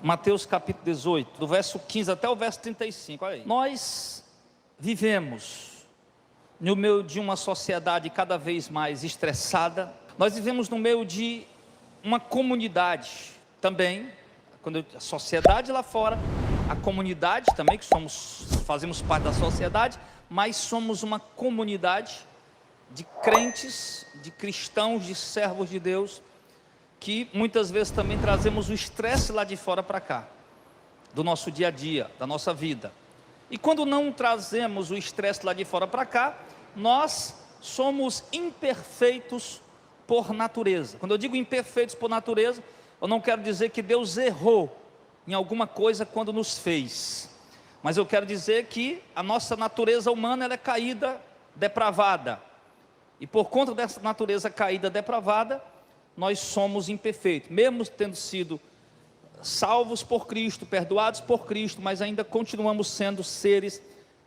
Mateus capítulo 18, do verso 15 até o verso 35, olha aí. Nós vivemos no meio de uma sociedade cada vez mais estressada. Nós vivemos no meio de uma comunidade também, quando a sociedade lá fora, a comunidade também, que fazemos parte da sociedade, mas somos uma comunidade de crentes, de cristãos, de servos de Deus, que muitas vezes também trazemos o estresse lá de fora para cá, do nosso dia a dia, da nossa vida. E quando não trazemos o estresse lá de fora para cá, nós somos imperfeitos por natureza. Quando eu digo imperfeitos por natureza, eu não quero dizer que Deus errou em alguma coisa quando nos fez, mas eu quero dizer que a nossa natureza humana ela é caída, depravada, e por conta dessa natureza caída, depravada, nós somos imperfeitos, mesmo tendo sido salvos por Cristo, perdoados por Cristo, mas ainda continuamos sendo seres,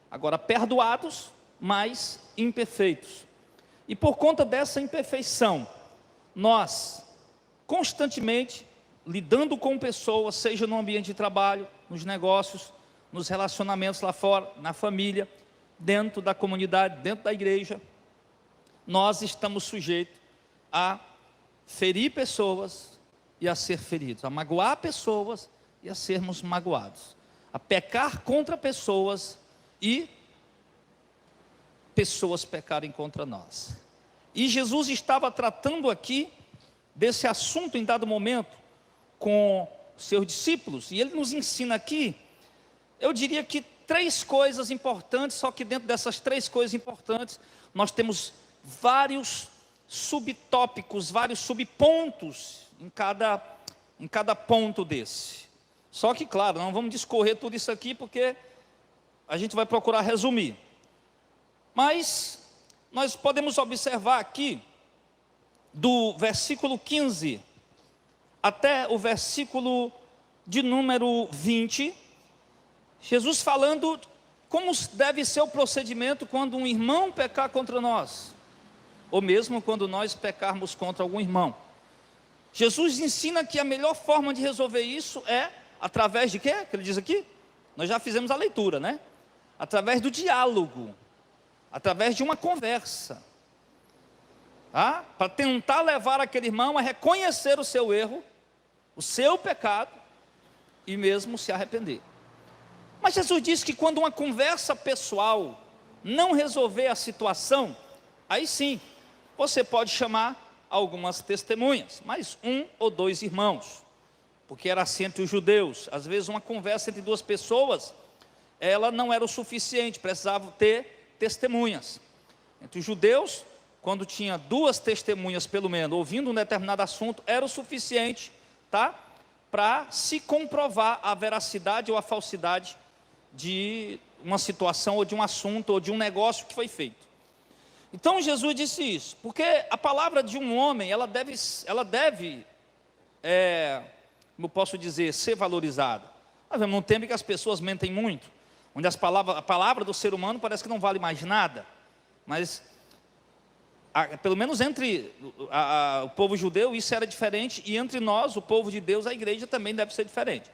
agora perdoados, mas imperfeitos. E por conta dessa imperfeição, nós constantemente lidando com pessoas, seja no ambiente de trabalho, nos negócios, nos relacionamentos lá fora, na família, dentro da comunidade, dentro da igreja, nós estamos sujeitos a ferir pessoas e a ser feridos, a magoar pessoas e a sermos magoados, a pecar contra pessoas e pessoas pecarem contra nós. E Jesus estava tratando aqui desse assunto em dado momento com seus discípulos, e ele nos ensina aqui, eu diria que 3 coisas importantes, só que dentro dessas 3 coisas importantes, nós temos vários subtópicos, vários subpontos em cada ponto desse. Só que, claro, não vamos discorrer tudo isso aqui, porque a gente vai procurar resumir. Mas nós podemos observar aqui, do versículo 15 até o versículo de número 20, Jesus falando como deve ser o procedimento quando um irmão pecar contra nós, ou mesmo quando nós pecarmos contra algum irmão. Jesus ensina que a melhor forma de resolver isso é através de quê? Que ele diz aqui? Nós já fizemos a leitura, né? Através do diálogo, através de uma conversa, tá? Para tentar levar aquele irmão a reconhecer o seu erro, o seu pecado, e mesmo se arrepender. Mas Jesus disse que quando uma conversa pessoal não resolver a situação, aí sim, você pode chamar algumas testemunhas, mas 1 ou 2 irmãos, porque era assim entre os judeus. Às vezes uma conversa entre 2 pessoas, ela não era o suficiente, precisava ter testemunhas. Entre os judeus, quando tinha 2 testemunhas pelo menos, ouvindo um determinado assunto, era o suficiente, tá? Para se comprovar a veracidade ou a falsidade de uma situação, ou de um assunto, ou de um negócio que foi feito. Então Jesus disse isso, porque a palavra de um homem, ela deve, como eu posso dizer, ser valorizada. Nós vemos um tempo que as pessoas mentem muito, onde a palavra do ser humano parece que não vale mais nada, mas pelo menos entre o povo judeu isso era diferente, e entre nós, o povo de Deus, a igreja também deve ser diferente.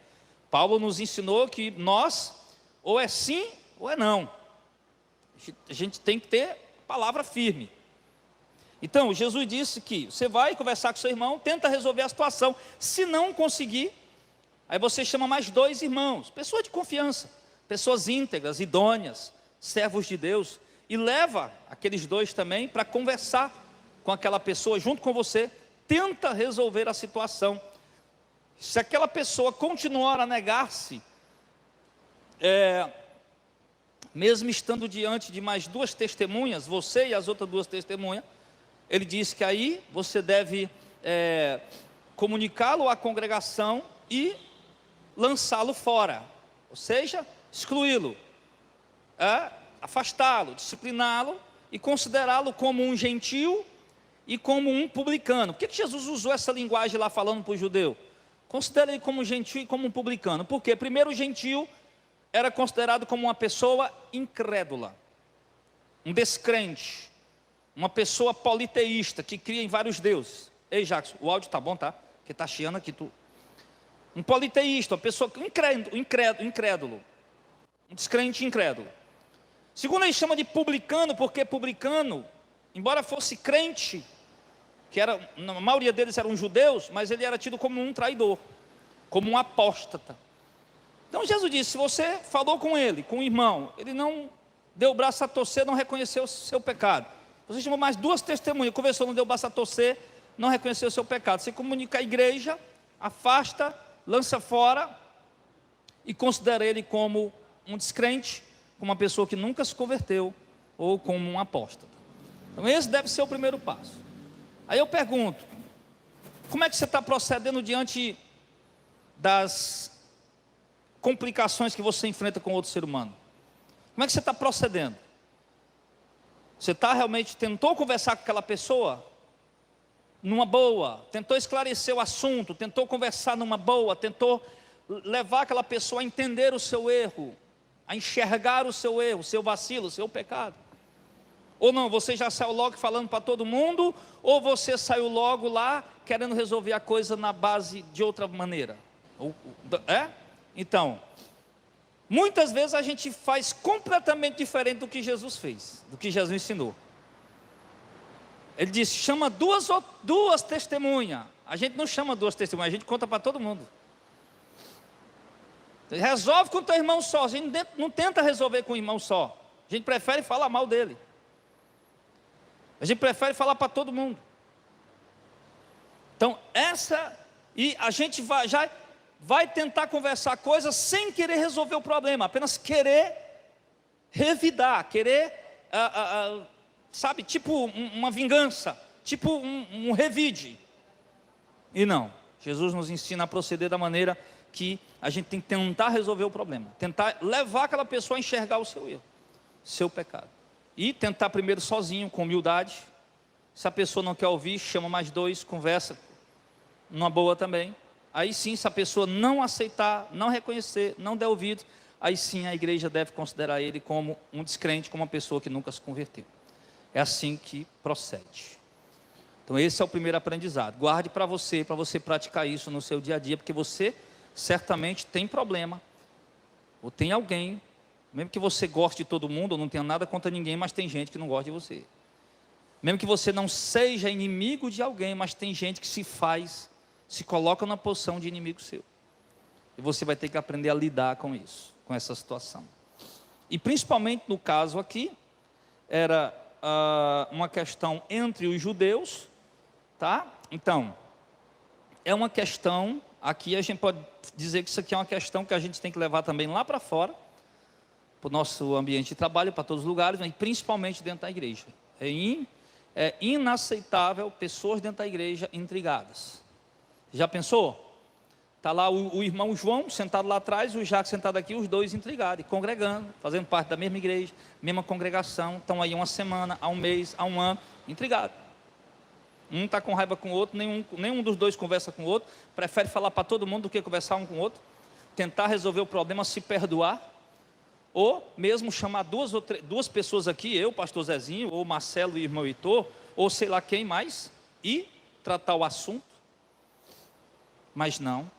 Paulo nos ensinou que nós, ou é sim, ou é não. A gente tem que ter palavra firme. Então, Jesus disse que você vai conversar com seu irmão, tenta resolver a situação. Se não conseguir, aí você chama mais 2 irmãos, pessoas de confiança, pessoas íntegras, idôneas, servos de Deus, e leva aqueles 2 também para conversar com aquela pessoa junto com você, tenta resolver a situação. Se aquela pessoa continuar a negar-se, mesmo estando diante de mais 2 testemunhas, você e as outras 2 testemunhas, ele diz que aí você deve comunicá-lo à congregação e lançá-lo fora, ou seja, excluí-lo, afastá-lo, discipliná-lo e considerá-lo como um gentil e como um publicano. Por que Jesus usou essa linguagem lá falando para o judeu? Considera ele como um gentil e como um publicano. Por quê? Primeiro, o gentil era considerado como uma pessoa incrédula, um descrente, uma pessoa politeísta, que cria em vários deuses. Ei, Jackson, o áudio tá bom, tá? Que tá chiando aqui, tu. Um politeísta, uma pessoa incrédulo, um descrente incrédulo. Segundo, ele chama de publicano, porque publicano, embora fosse crente, que era, a maioria deles eram judeus, mas ele era tido como um traidor, como um apóstata. Então Jesus disse: se você falou com ele, com o irmão, ele não deu o braço a torcer, não reconheceu o seu pecado. Você chamou mais duas testemunhas, conversou, não deu o braço a torcer, não reconheceu o seu pecado. Você comunica a igreja, afasta, lança fora e considera ele como um descrente, como uma pessoa que nunca se converteu ou como um apóstata. Então esse deve ser o primeiro passo. Aí eu pergunto: como é que você está procedendo diante das complicações que você enfrenta com outro ser humano? Como é que você está procedendo? Você realmente tentou conversar com aquela pessoa numa boa, tentou esclarecer o assunto, tentou conversar numa boa, tentou levar aquela pessoa a entender o seu erro, a enxergar o seu erro, o seu vacilo, o seu pecado? Ou não, você já saiu logo falando para todo mundo, ou você saiu logo lá querendo resolver a coisa na base de outra maneira? Então, muitas vezes a gente faz completamente diferente do que Jesus fez, do que Jesus ensinou. Ele disse: chama duas testemunhas. A gente não chama duas testemunhas, a gente conta para todo mundo. Resolve com o teu irmão só. A gente não tenta resolver com o irmão só. A gente prefere falar mal dele. A gente prefere falar para todo mundo. Então, e a gente vai tentar conversar coisas sem querer resolver o problema, apenas querer revidar, querer, sabe, tipo uma vingança, tipo um revide. E não, Jesus nos ensina a proceder da maneira que a gente tem que tentar resolver o problema, tentar levar aquela pessoa a enxergar o seu erro, seu pecado. E tentar primeiro sozinho, com humildade. Se a pessoa não quer ouvir, chama mais dois, conversa numa boa também. Aí sim, se a pessoa não aceitar, não reconhecer, não der ouvido, aí sim a igreja deve considerar ele como um descrente, como uma pessoa que nunca se converteu. É assim que procede. Então esse é o primeiro aprendizado. Guarde para você praticar isso no seu dia a dia, porque você certamente tem problema, ou tem alguém, mesmo que você goste de todo mundo, ou não tenha nada contra ninguém, mas tem gente que não gosta de você. Mesmo que você não seja inimigo de alguém, mas tem gente que se coloca na posição de inimigo seu. E você vai ter que aprender a lidar com isso, com essa situação. E principalmente no caso aqui, era uma questão entre os judeus, tá? Então, é uma questão, aqui a gente pode dizer que isso aqui é uma questão que a gente tem que levar também lá para fora, para o nosso ambiente de trabalho, para todos os lugares, mas principalmente dentro da igreja. É inaceitável pessoas dentro da igreja intrigadas. Já pensou? Está lá o irmão João sentado lá atrás, o Jacques sentado aqui, os dois intrigados, congregando, fazendo parte da mesma igreja, mesma congregação, estão aí uma semana, há um mês, há um ano, intrigados. Um está com raiva com o outro, nenhum dos dois conversa com o outro, prefere falar para todo mundo do que conversar um com o outro, tentar resolver o problema, se perdoar, ou mesmo chamar duas pessoas aqui, eu, pastor Zezinho, ou Marcelo e irmão Heitor, ou sei lá quem mais, e tratar o assunto. Mas não,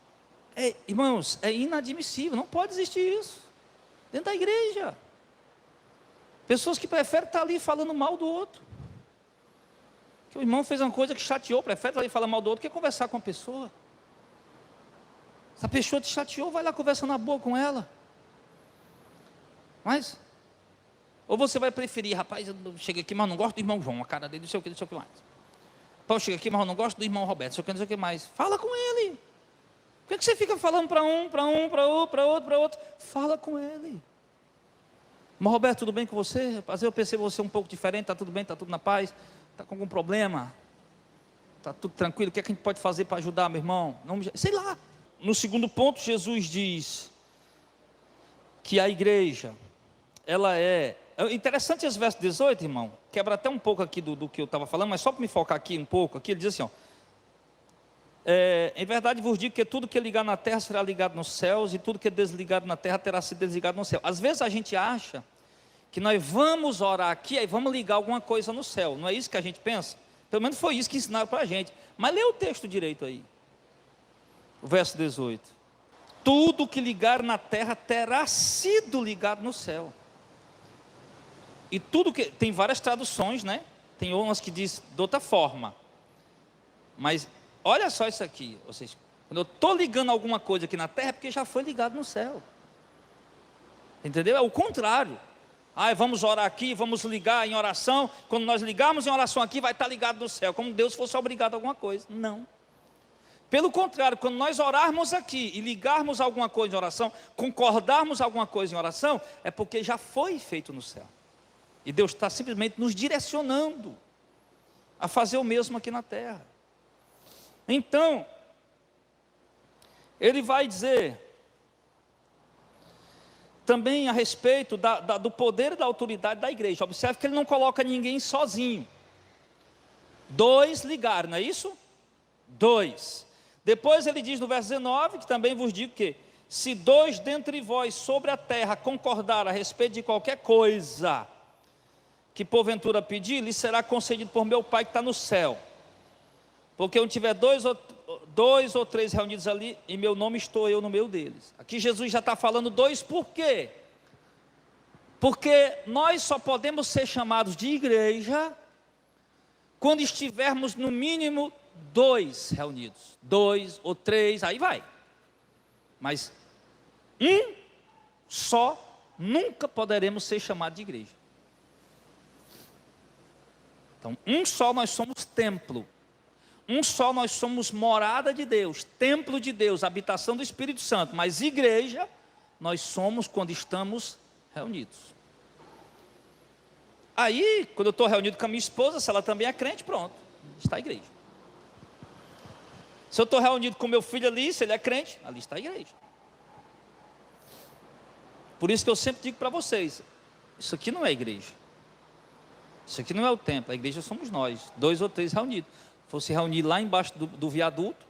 irmãos, é inadmissível, não pode existir isso, dentro da igreja. Pessoas que preferem estar ali falando mal do outro, que o irmão fez uma coisa que chateou, prefere estar ali falando mal do outro, que conversar com a pessoa. Se a pessoa te chateou, vai lá conversar na boa com ela. Mas, ou você vai preferir: rapaz, eu cheguei aqui, mas não gosto do irmão João, a cara dele, não sei o que mais. Pô, eu cheguei aqui, mas eu não gosto do irmão Roberto, não sei o que mais. Fala com ele. Por que você fica falando para outro? Fala com ele. Irmão Roberto, tudo bem com você? Rapaz, eu percebo você um pouco diferente, está tudo bem, está tudo na paz? Está com algum problema? Está tudo tranquilo? O que é que a gente pode fazer para ajudar, meu irmão? Não, sei lá. No segundo ponto, Jesus diz que a igreja, ela é interessante esse verso 18, irmão, quebra até um pouco aqui do que eu estava falando, mas só para me focar aqui um pouco, aqui ele diz assim, em verdade vos digo que tudo que é ligado na terra será ligado nos céus, e tudo que é desligado na terra terá sido desligado no céu. Às vezes a gente acha que nós vamos orar aqui, aí vamos ligar alguma coisa no céu, não é isso que a gente pensa? Pelo menos foi isso que ensinaram para a gente, mas lê o texto direito aí, o verso 18, tudo que ligar na terra terá sido ligado no céu. E tudo que... Tem várias traduções, né? Tem umas que diz de outra forma. Mas olha só isso aqui. Ou seja, quando eu estou ligando alguma coisa aqui na terra, é porque já foi ligado no céu. Entendeu? É o contrário. Vamos orar aqui, vamos ligar em oração. Quando nós ligarmos em oração aqui, vai estar ligado no céu. Como Deus fosse obrigado a alguma coisa. Não. Pelo contrário, quando nós orarmos aqui e ligarmos alguma coisa em oração, concordarmos alguma coisa em oração, é porque já foi feito no céu. E Deus está simplesmente nos direcionando a fazer o mesmo aqui na terra. Então, ele vai dizer também a respeito do poder e da autoridade da igreja. Observe que ele não coloca ninguém sozinho. 2 ligaram, não é isso? 2. Depois ele diz no verso 19, que também vos digo que, se 2 dentre vós sobre a terra concordar a respeito de qualquer coisa que porventura pedir, lhe será concedido por meu Pai que está no céu. Porque onde tiver dois ou três reunidos ali, em meu nome estou eu no meio deles. Aqui Jesus já está falando 2, por quê? Porque nós só podemos ser chamados de igreja quando estivermos no mínimo 2 reunidos. 2 ou 3, aí vai. Mas um só nunca poderemos ser chamados de igreja. Então, um só nós somos templo. Um só nós somos morada de Deus, templo de Deus, habitação do Espírito Santo. Mas igreja, nós somos quando estamos reunidos. Aí, quando eu estou reunido com a minha esposa, se ela também é crente, pronto, está a igreja. Se eu estou reunido com meu filho ali, se ele é crente, ali está a igreja. Por isso que eu sempre digo para vocês, isso aqui não é igreja. Isso aqui não é o templo, a igreja somos nós, 2 ou 3 reunidos. For se reunir lá embaixo do viaduto,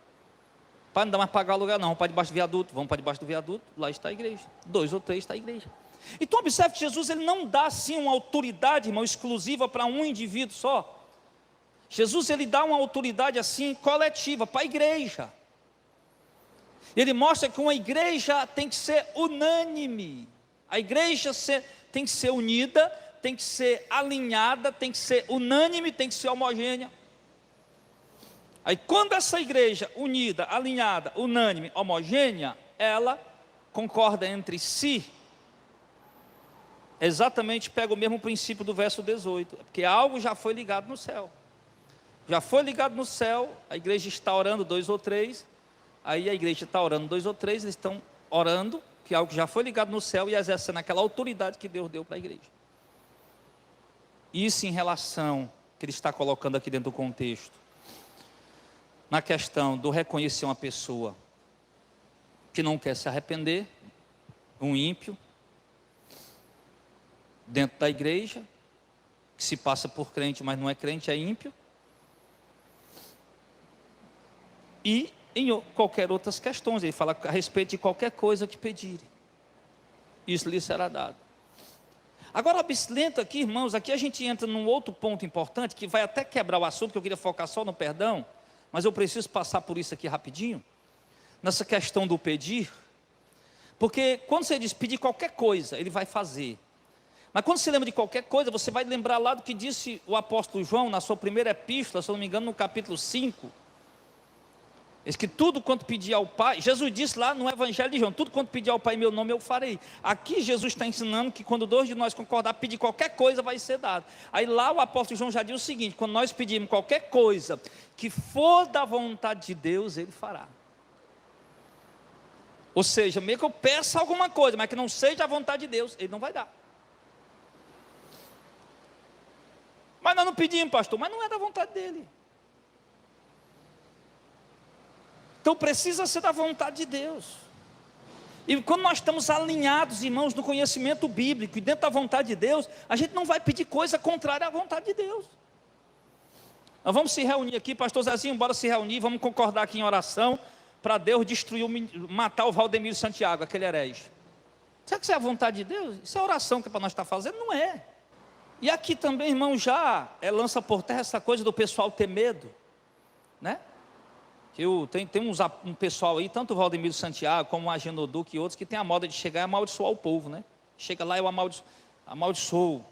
para não dar mais pagar o lugar, não, vamos para debaixo do viaduto, vamos para debaixo do viaduto, lá está a igreja. 2 ou 3 está a igreja. Então observe que Jesus ele não dá assim uma autoridade, irmão, exclusiva para um indivíduo só. Jesus ele dá uma autoridade assim coletiva para a igreja. Ele mostra que uma igreja tem que ser unânime. A igreja tem que ser unida, tem que ser alinhada, tem que ser unânime, tem que ser homogênea. Aí quando essa igreja unida, alinhada, unânime, homogênea, ela concorda entre si, exatamente pega o mesmo princípio do verso 18, porque algo já foi ligado no céu. Já foi ligado no céu, a igreja está orando 2 ou 3, aí a igreja está orando 2 ou 3, eles estão orando, que algo já foi ligado no céu e exercendo aquela autoridade que Deus deu para a igreja. Isso em relação, que ele está colocando aqui dentro do contexto, na questão do reconhecer uma pessoa que não quer se arrepender, um ímpio, dentro da igreja, que se passa por crente, mas não é crente, é ímpio, e em qualquer outras questões, ele fala a respeito de qualquer coisa que pedirem, isso lhe será dado. Agora, lento aqui, irmãos, aqui a gente entra num outro ponto importante, que vai até quebrar o assunto, que eu queria focar só no perdão, mas eu preciso passar por isso aqui rapidinho, nessa questão do pedir, porque quando você diz pedir qualquer coisa, ele vai fazer. Mas quando você lembra de qualquer coisa, você vai lembrar lá do que disse o apóstolo João, na sua primeira epístola, se eu não me engano, no capítulo 5, diz que tudo quanto pedir ao Pai, Jesus disse lá no Evangelho de João, tudo quanto pedir ao Pai em meu nome eu farei. Aqui Jesus está ensinando que quando 2 de nós concordar, pedir qualquer coisa vai ser dado. Aí lá o apóstolo João já diz o seguinte, quando nós pedirmos qualquer coisa que for da vontade de Deus, Ele fará. Ou seja, meio que eu peça alguma coisa, mas que não seja a vontade de Deus, Ele não vai dar. Mas nós não pedimos, pastor, mas não é da vontade dEle. Então precisa ser da vontade de Deus. E quando nós estamos alinhados, irmãos, no conhecimento bíblico e dentro da vontade de Deus, a gente não vai pedir coisa contrária à vontade de Deus. Nós vamos se reunir aqui, pastor Zezinho, bora se reunir, vamos concordar aqui em oração, para Deus destruir, matar o Valdemiro Santiago, aquele herege. Será que isso é a vontade de Deus? Isso é a oração que é para nós estar fazendo? Não é. E aqui também, irmão, já lança por terra essa coisa do pessoal ter medo, né? Um pessoal aí, tanto o Valdemiro Santiago, como o Agenor Duque e outros, que tem a moda de chegar e amaldiçoar o povo, né? Chega lá e eu amaldiçoo.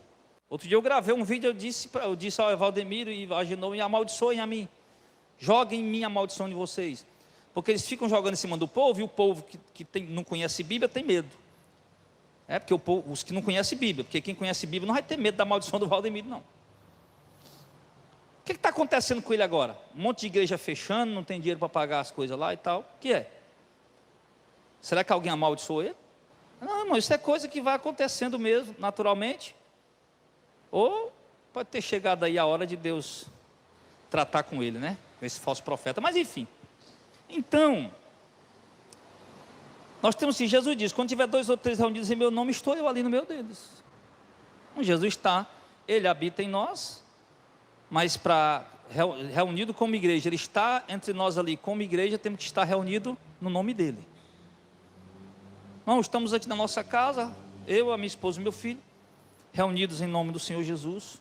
Outro dia eu gravei um vídeo, eu disse ao Valdemiro e ao Agenor, e amaldiçoem a mim. Joguem em mim a maldição de vocês. Porque eles ficam jogando em cima do povo, e o povo que não conhece Bíblia tem medo. Porque os que não conhecem Bíblia, porque quem conhece Bíblia não vai ter medo da maldição do Valdemiro, não. O que está acontecendo com ele agora? Um monte de igreja fechando, não tem dinheiro para pagar as coisas lá e tal. O que é? Será que alguém amaldiçoou ele? Não, irmão, isso é coisa que vai acontecendo mesmo, naturalmente. Ou pode ter chegado aí a hora de Deus tratar com ele, né? Com esse falso profeta. Mas enfim. Então, nós temos que, Jesus diz, quando tiver 2 ou 3 reunidos em meu nome, estou eu ali no meio deles. Então, Jesus está, Ele habita em nós, mas reunido como igreja, Ele está entre nós ali como igreja, temos que estar reunido no nome dEle. Não, estamos aqui na nossa casa, eu, a minha esposa e meu filho, reunidos em nome do Senhor Jesus,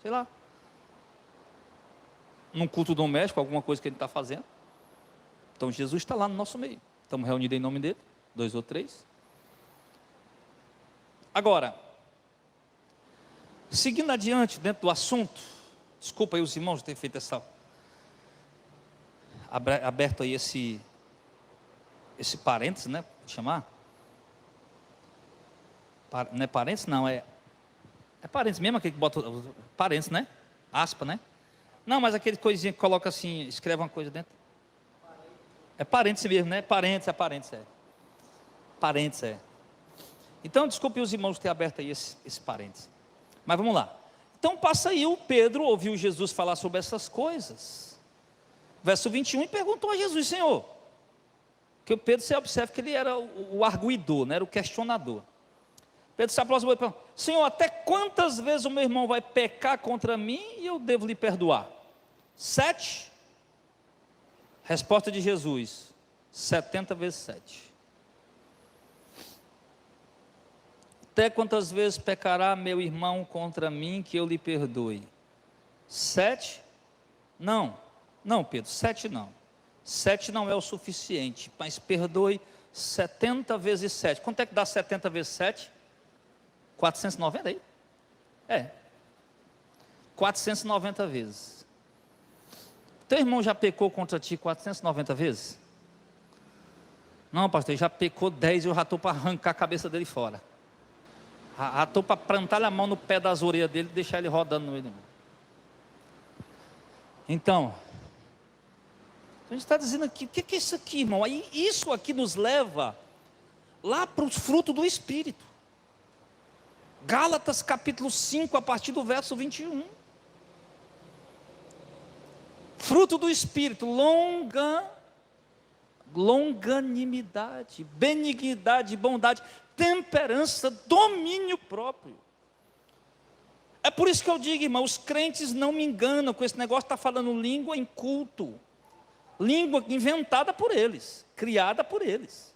sei lá, num culto doméstico, alguma coisa que Ele está fazendo. Então Jesus está lá no nosso meio, estamos reunidos em nome dEle, 2 ou 3. Agora, seguindo adiante dentro do assunto, desculpa aí os irmãos terem feito aberto aí esse parênteses, né, vou chamar, não é parênteses não, é parênteses mesmo, aquele que bota, parênteses, né, aspa, né, não, mas aquele coisinha que coloca assim, escreve uma coisa dentro, é parênteses mesmo, né, parênteses, então desculpe os irmãos ter aberto aí esse parênteses, mas vamos lá. Então passa aí, o Pedro ouviu Jesus falar sobre essas coisas, verso 21, e perguntou a Jesus, Senhor, que o Pedro, você observa que ele era o arguidor, né, era o questionador. Pedro se aproximou e perguntou, Senhor, até quantas vezes o meu irmão vai pecar contra mim e eu devo lhe perdoar? 7? Resposta de Jesus, 70 vezes 7. Até quantas vezes pecará meu irmão contra mim que eu lhe perdoe? 7? Não, Pedro, 7 não. 7 não é o suficiente, mas perdoe 70 vezes 7. Quanto é que dá 70 vezes 7? 490 aí? 490 vezes. Teu irmão já pecou contra ti 490 vezes? Não, pastor, ele já pecou 10 e eu já estou para arrancar a cabeça dele fora. Já estou para plantar a mão no pé das orelhas dele e deixar ele rodando no meio do mundo. Então, a gente está dizendo aqui, o que é isso aqui, irmão? Aí, isso aqui nos leva lá para os frutos do Espírito. Gálatas capítulo 5, a partir do verso 21. Fruto do Espírito, longanimidade, benignidade, bondade, temperança, domínio próprio. É por isso que eu digo, irmão, os crentes não me enganam com esse negócio, está falando língua em culto. Língua inventada por eles, criada por eles.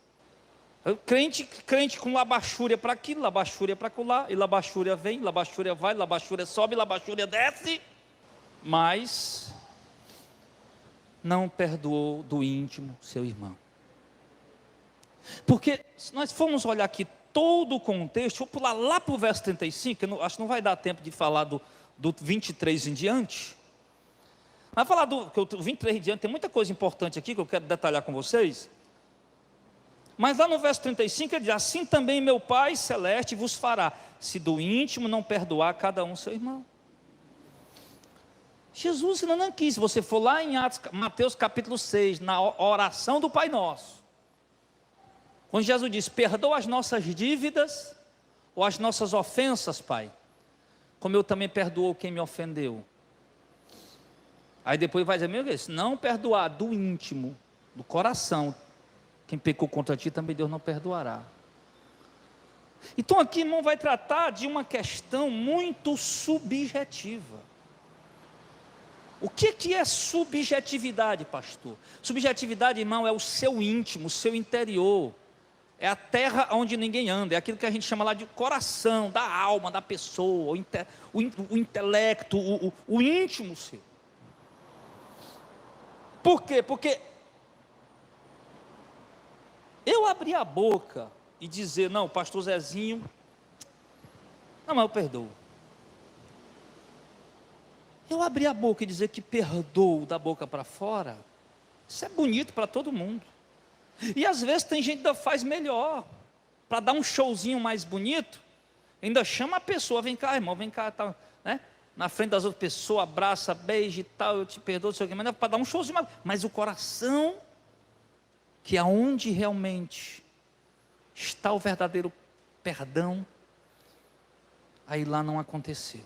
Crente com labachúria para aqui, labachúria para acolá, e labachúria vem, labachúria vai, labachúria sobe, labachúria desce, mas não perdoou do íntimo seu irmão. Porque se nós formos olhar aqui todo o contexto, vou pular lá para o verso 35, acho que não vai dar tempo de falar do 23 em diante, mas falar do 23 em diante, tem muita coisa importante aqui que eu quero detalhar com vocês. Mas lá no verso 35 ele diz, assim também meu Pai Celeste vos fará, se do íntimo não perdoar cada um seu irmão. Jesus ainda não quis, se você for lá em Mateus capítulo 6, na oração do Pai Nosso, quando Jesus diz, perdoa as nossas dívidas, ou as nossas ofensas, Pai, como eu também perdoo quem me ofendeu. Aí depois vai dizer, meu Deus, não perdoar do íntimo, do coração, quem pecou contra ti, também Deus não perdoará. Então aqui, irmão, vai tratar de uma questão muito subjetiva. O que é subjetividade, pastor? Subjetividade, irmão, é o seu íntimo, o seu interior. É a terra onde ninguém anda. É aquilo que a gente chama lá de coração, da alma, da pessoa, o intelecto, o íntimo seu. Por quê? Porque Eu abrir a boca e dizer, não, pastor Zezinho, não, mas eu perdoo. Eu abrir a boca e dizer que perdoo da boca para fora, isso é bonito para todo mundo. E às vezes tem gente que ainda faz melhor, para dar um showzinho mais bonito, ainda chama a pessoa, vem cá, irmão, vem cá, tal, né? Na frente das outras pessoas, abraça, beija e tal, eu te perdoo, não sei o que, mas para dar um showzinho mais. Mas o coração, que é onde realmente está o verdadeiro perdão, aí lá não aconteceu.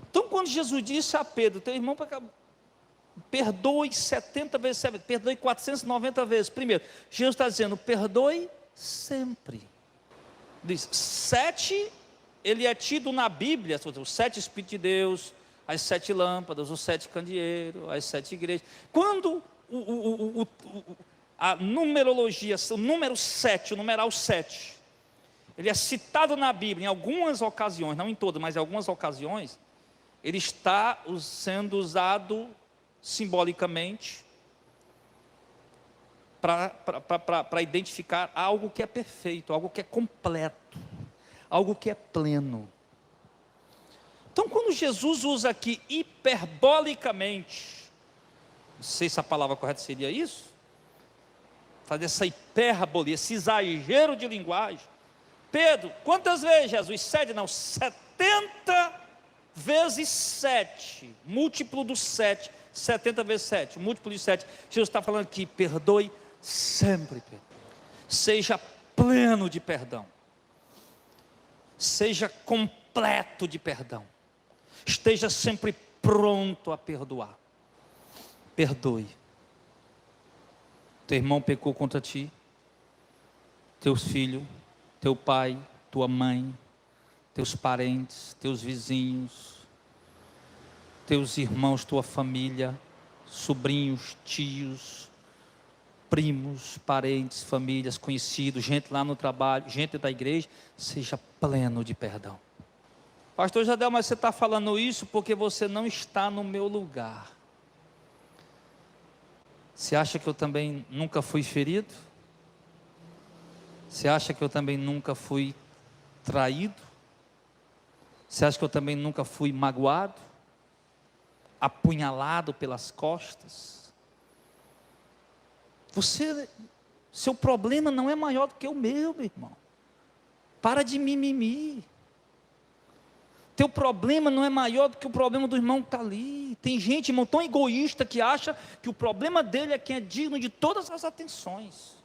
Então quando Jesus disse a Pedro, teu irmão, perdoe 70 vezes 7, perdoe 490 vezes. Primeiro, Jesus está dizendo, perdoe sempre. Diz, 7, ele é tido na Bíblia, os 7 Espíritos de Deus, as 7 lâmpadas, os 7 candeeiros, as 7 igrejas. Quando a numerologia, o número 7, o numeral 7, ele é citado na Bíblia em algumas ocasiões, não em todas, mas em algumas ocasiões, ele está sendo usado simbolicamente para identificar algo que é perfeito, algo que é completo, algo que é pleno. Então quando Jesus usa aqui hiperbolicamente, não sei se a palavra correta seria isso, fazer essa hipérbole, esse exagero de linguagem. Pedro, quantas vezes Jesus? 7? Não, 70 vezes 7, múltiplo do 7, 70 vezes 7, múltiplo de 7. Jesus está falando aqui, perdoe sempre, Pedro. Seja pleno de perdão, seja completo de perdão, esteja sempre pronto a perdoar. Perdoe. Teu irmão pecou contra ti, teus filhos, teu pai, tua mãe, teus parentes, teus vizinhos, teus irmãos, tua família, sobrinhos, tios, primos, parentes, famílias, conhecidos, gente lá no trabalho, gente da igreja, seja pleno de perdão. Pastor Jadel, mas você está falando isso porque você não está no meu lugar. Você acha que eu também nunca fui ferido? Você acha que eu também nunca fui traído? Você acha que eu também nunca fui magoado? Apunhalado pelas costas? Seu problema não é maior do que o meu irmão. Para de mimimi. Teu problema não é maior do que o problema do irmão que está ali. Tem gente, irmão, tão egoísta que acha que o problema dele é quem é digno de todas as atenções.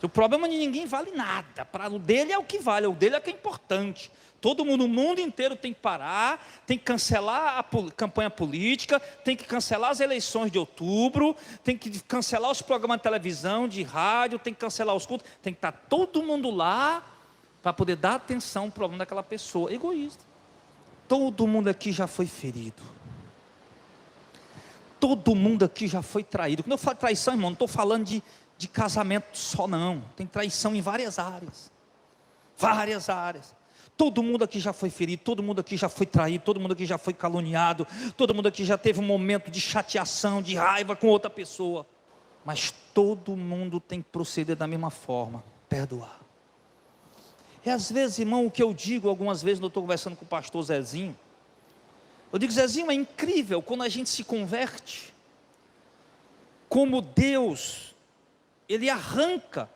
O problema de ninguém vale nada. Para o dele é o que vale, o dele é o que é importante. Todo mundo, o mundo inteiro tem que parar, tem que cancelar a campanha política, tem que cancelar as eleições de outubro, tem que cancelar os programas de televisão, de rádio, tem que cancelar os cultos, tem que estar todo mundo lá para poder dar atenção ao problema daquela pessoa. Egoísta. Todo mundo aqui já foi ferido. Todo mundo aqui já foi traído. Quando eu falo traição, irmão, não estou falando de casamento só não. Tem traição em várias áreas. Várias áreas. Todo mundo aqui já foi ferido, todo mundo aqui já foi traído, todo mundo aqui já foi caluniado, todo mundo aqui já teve um momento de chateação, de raiva com outra pessoa. Mas todo mundo tem que proceder da mesma forma, perdoar. E às vezes, irmão, o que eu digo, algumas vezes, quando eu estou conversando com o pastor Zezinho, eu digo, Zezinho, é incrível quando a gente se converte, como Deus, Ele arranca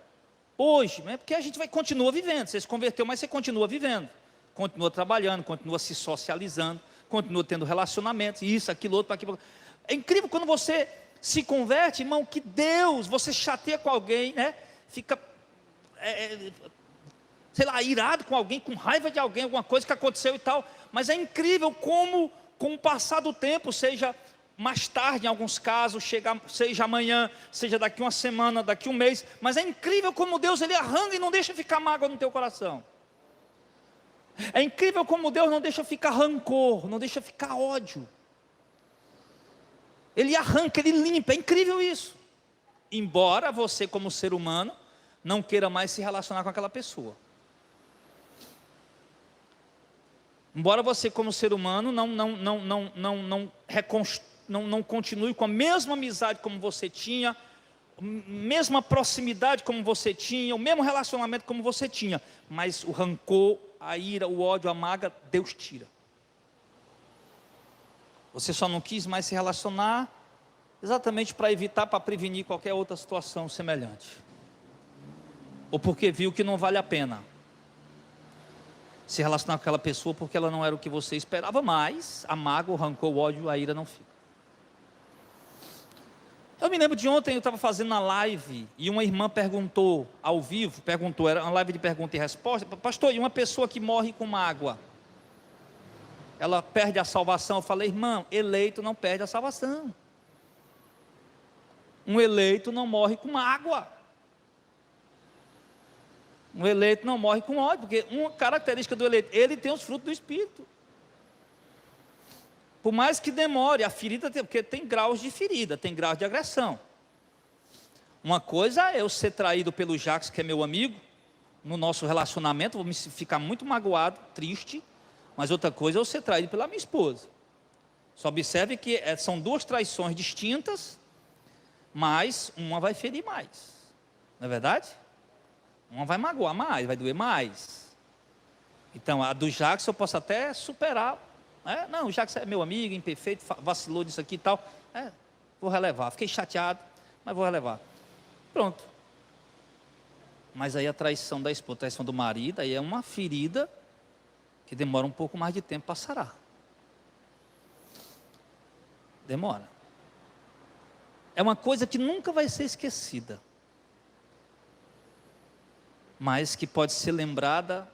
hoje, né? Porque a gente continua vivendo, você se converteu, mas você continua vivendo, continua trabalhando, continua se socializando, continua tendo relacionamentos, isso, aquilo, outro, aquilo. É incrível quando você se converte, irmão, que Deus, você chateia com alguém, né? Fica, sei lá, irado com alguém, com raiva de alguém, alguma coisa que aconteceu e tal, mas é incrível como, com o passar do tempo, seja mais tarde em alguns casos, seja amanhã, seja daqui uma semana, daqui um mês, mas é incrível como Deus, Ele arranca e não deixa ficar mágoa no teu coração. É incrível como Deus não deixa ficar rancor, não deixa ficar ódio. Ele arranca, Ele limpa, é incrível isso. Embora você como ser humano, não queira mais se relacionar com aquela pessoa. Embora você como ser humano não não continue com a mesma amizade como você tinha, mesma proximidade como você tinha, o mesmo relacionamento como você tinha, mas o rancor, a ira, o ódio, a mágoa, Deus tira. Você só não quis mais se relacionar exatamente para evitar, para prevenir qualquer outra situação semelhante, ou porque viu que não vale a pena se relacionar com aquela pessoa, porque ela não era o que você esperava, mas a mágoa, o rancor, o ódio, a ira não fica. Eu me lembro de ontem, eu estava fazendo uma live, e uma irmã perguntou, ao vivo, era uma live de pergunta e resposta: pastor, e uma pessoa que morre com mágoa, ela perde a salvação? Eu falei: irmão, eleito não perde a salvação. Um eleito não morre com mágoa. Um eleito não morre com ódio, porque uma característica do eleito, ele tem os frutos do Espírito. Por mais que demore, a ferida porque tem graus de ferida, tem graus de agressão. Uma coisa é eu ser traído pelo Jacques, que é meu amigo, no nosso relacionamento, vou ficar muito magoado, triste, mas outra coisa é eu ser traído pela minha esposa. Só observe que são duas traições distintas, mas uma vai ferir mais, não é verdade? Uma vai magoar mais, vai doer mais. Então, a do Jacques eu posso até superar. Não, o Jacques é meu amigo, imperfeito, vacilou disso aqui e tal. Vou relevar. Fiquei chateado, mas vou relevar. Pronto. Mas aí a traição da esposa, a traição do marido, aí é uma ferida que demora um pouco mais de tempo para sarar. Demora. É uma coisa que nunca vai ser esquecida, mas que pode ser lembrada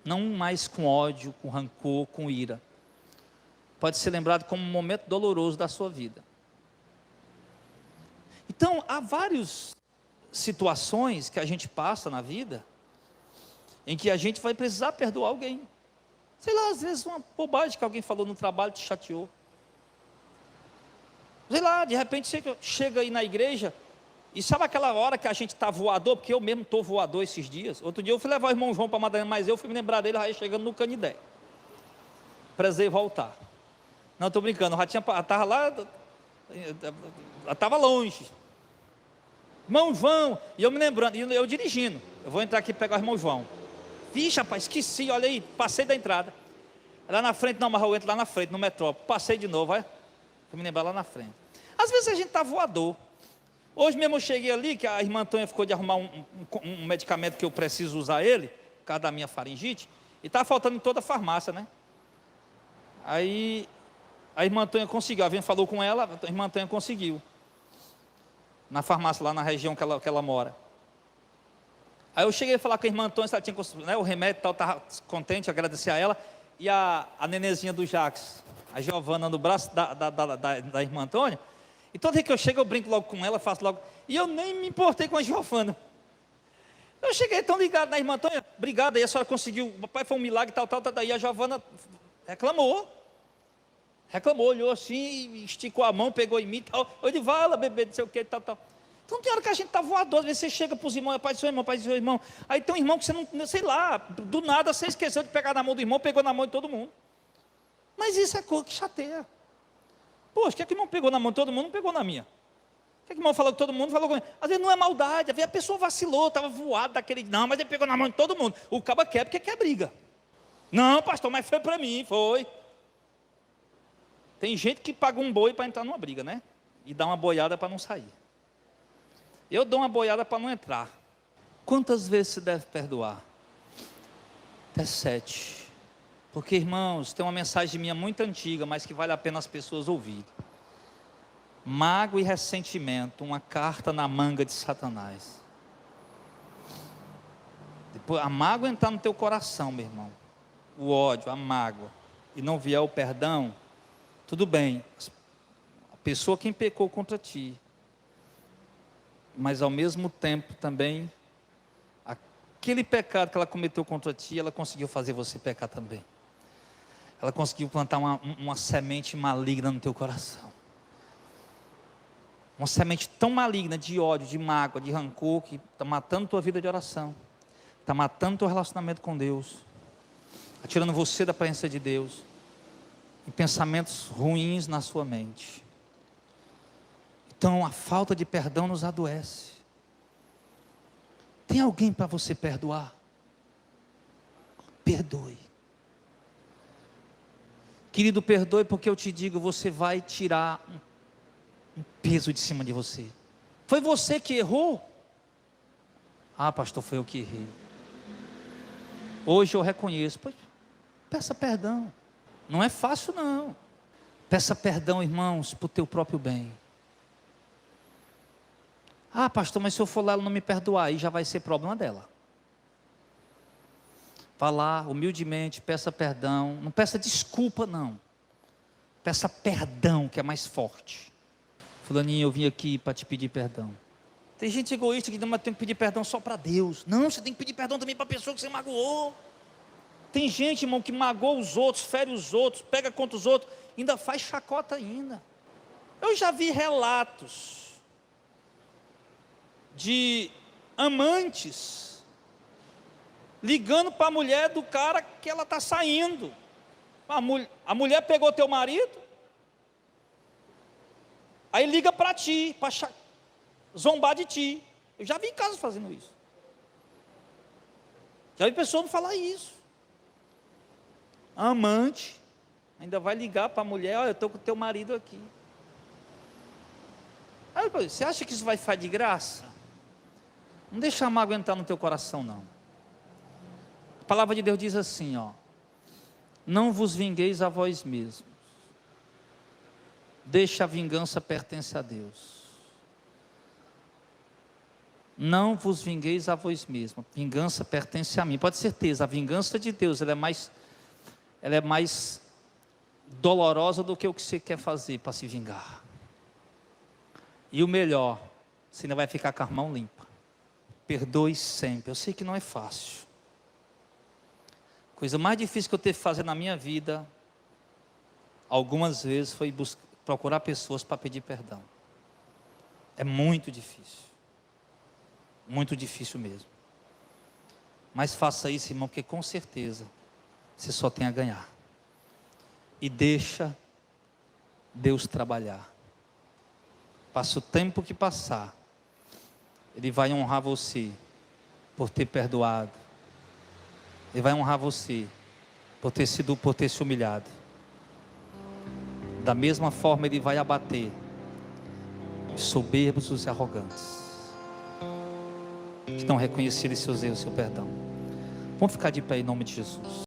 não mais com ódio, com rancor, com ira. Pode ser lembrado como um momento doloroso da sua vida. Então, há várias situações que a gente passa na vida, em que a gente vai precisar perdoar alguém. Sei lá, às vezes uma bobagem que alguém falou no trabalho te chateou. Sei lá, de repente você chega aí na igreja, e sabe aquela hora que a gente está voador? Porque eu mesmo estou voador esses dias. Outro dia eu fui levar o irmão João para Madalena, mas eu fui me lembrar dele, aí chegando no Canidé. Precisei voltar. Não, estou brincando, já estava lá, estava longe. Irmão João, e eu me lembrando, e eu dirigindo. Eu vou entrar aqui e pegar o irmão João. Vixe, rapaz, esqueci, olha aí, passei da entrada. Lá na frente, não, mas eu entro lá na frente, no metrópole. Passei de novo, olha. Vou me lembrar lá na frente. Às vezes a gente está voador. Hoje mesmo eu cheguei ali, que a irmã Antônia ficou de arrumar um medicamento que eu preciso usar ele, por causa da minha faringite, e estava faltando em toda a farmácia, né? Aí a irmã Antônia conseguiu, a Vênia falou com ela, a irmã Antônia conseguiu. Na farmácia, lá na região que ela mora. Aí eu cheguei a falar com a irmã Antônia, se ela tinha conseguido, né, o remédio e tal, estava contente, agradecer a ela, e a nenezinha do Jacques, a Giovana, no braço da irmã Antônia. E toda vez que eu chego, eu brinco logo com ela, faço logo. E eu nem me importei com a Giovana. Eu cheguei tão ligado na irmã Antônia, obrigado, aí a senhora conseguiu, o papai foi um milagre, tal. Daí a Giovana reclamou, olhou assim, esticou a mão, pegou em mim, tal. Eu disse, vala, bebê, não sei o que, tal. Então tem hora que a gente está voador, às vezes você chega para os irmãos, pai do seu irmão, aí tem um irmão que você não, sei lá, do nada você esqueceu de pegar na mão do irmão, pegou na mão de todo mundo. Mas isso é coisa que chateia. Poxa, que o irmão pegou na mão de todo mundo, não pegou na minha? O irmão falou que todo mundo falou comigo? Às vezes não é maldade, às vezes a pessoa vacilou, estava voado daquele. Não, mas ele pegou na mão de todo mundo. O caba quer porque quer briga. Não, pastor, mas foi para mim, foi. Tem gente que paga um boi para entrar numa briga, né? E dá uma boiada para não sair. Eu dou uma boiada para não entrar. Quantas vezes se deve perdoar? Até 7. Porque, irmãos, tem uma mensagem minha muito antiga, mas que vale a pena as pessoas ouvirem. Mágoa e ressentimento, uma carta na manga de Satanás. Depois, a mágoa entrar no teu coração, meu irmão, o ódio, a mágoa, e não vier o perdão, tudo bem, a pessoa quem pecou contra ti, mas ao mesmo tempo também, aquele pecado que ela cometeu contra ti, ela conseguiu fazer você pecar também. Ela conseguiu plantar uma semente maligna no teu coração. Uma semente tão maligna de ódio, de mágoa, de rancor, que está matando tua vida de oração. Está matando teu relacionamento com Deus. Está tirando você da presença de Deus. e pensamentos ruins na sua mente. Então a falta de perdão nos adoece. Tem alguém para você perdoar? Perdoe. Querido, perdoe, porque eu te digo, você vai tirar um peso de cima de você. Foi você que errou? Ah, pastor, foi eu que errei. Hoje eu reconheço. Pois, peça perdão. Não é fácil, não. Peça perdão, irmãos, para o teu próprio bem. Ah, pastor, mas se eu for lá ela não me perdoar, aí já vai ser problema dela. Vá lá, humildemente, peça perdão. Não peça desculpa, não. Peça perdão, que é mais forte. Fulaninho, eu vim aqui para te pedir perdão. Tem gente egoísta que não, mas tem que pedir perdão só para Deus. Não, você tem que pedir perdão também para a pessoa que você magoou. Tem gente, irmão, que magoa os outros, fere os outros, pega contra os outros, ainda faz chacota ainda. Eu já vi relatos de amantes ligando para a mulher do cara que ela está saindo. A mulher pegou teu marido, aí liga para ti, para zombar de ti. Eu já vi casos fazendo isso. Já vi pessoas não falar isso. A amante ainda vai ligar para a mulher: olha, eu estou com o teu marido aqui. Aí, você acha que isso vai ficar de graça? Não deixa a mágoa entrar no teu coração, não. A palavra de Deus diz assim, ó: não vos vingueis a vós mesmos, deixa a vingança pertence a Deus. Não vos vingueis a vós mesmos, vingança pertence a mim. Pode ter certeza, a vingança de Deus, ela é mais dolorosa do que o que você quer fazer para se vingar. E o melhor, você ainda vai ficar com a mão limpa. Perdoe sempre. Eu sei que não é fácil. Coisa mais difícil que eu tive que fazer na minha vida, algumas vezes, foi procurar pessoas para pedir perdão. É muito difícil. Muito difícil mesmo. Mas faça isso, irmão, porque com certeza você só tem a ganhar. E deixa Deus trabalhar. Passa o tempo que passar, Ele vai honrar você por ter perdoado. Ele vai honrar você por ter se humilhado. Da mesma forma Ele vai abater os soberbos, os arrogantes, que não reconheceram seus erros, seu perdão. Vamos ficar de pé em nome de Jesus.